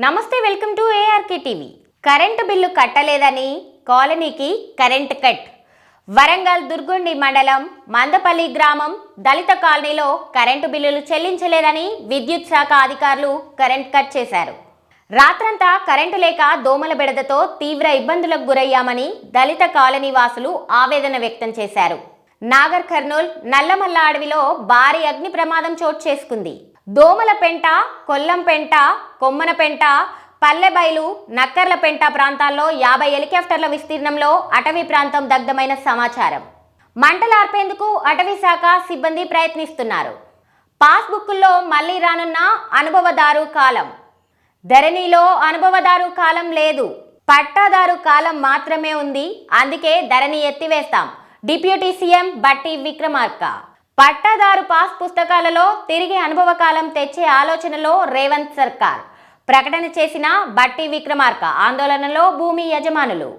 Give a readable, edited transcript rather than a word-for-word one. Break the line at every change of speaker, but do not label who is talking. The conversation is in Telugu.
నమస్తే, welcome to ARK TV. Current bill కట్టలేదని కాలనీకి కరెంట్ కట్. వరంగల్ దుర్గొండి మండలం మందపల్లి గ్రామం దళిత కాలనీలో కరెంటు బిల్లులు చెల్లించలేదని విద్యుత్ శాఖ అధికారులు కరెంట్ కట్ చేశారు. రాత్రంతా కరెంటు లేక దోమల బెడదతో తీవ్ర ఇబ్బందులకు గురయ్యామని దళిత కాలనీ వాసులు ఆవేదన వ్యక్తం చేశారు. నాగర్ కర్నూల్ నల్లమల్ల అడవిలో భారీ అగ్ని ప్రమాదం చోటు చేసుకుంది. దోమల పెంట, కొల్లం పెంట, కొమ్మన పెంట, పల్లెబైలు, నక్కర్ల పెంట ప్రాంతాల్లో 50 హెలికాప్టర్ల విస్తీర్ణంలో అటవీ ప్రాంతం దగ్ధమైన సమాచారం. మంటలార్పేందుకు అటవీ శాఖ సిబ్బంది ప్రయత్నిస్తున్నారు. పాస్బుక్కుల్లో మళ్లీ రానున్న అనుభవదారు కాలం. ధరణిలో అనుభవదారు కాలం లేదు, పట్టాదారు కాలం మాత్రమే ఉంది. అందుకే ధరణి ఎత్తివేస్తాం. డిప్యూటీ సీఎం బట్టి విక్రమార్క. పట్టాదారు పాస్ పుస్తకాలలో తిరిగి అనుభవ కాలం తెచ్చే ఆలోచనలో రేవంత్ సర్కార్. ప్రకటన చేసిన బట్టి విక్రమార్క. ఆందోళనలో భూమి యజమానులు.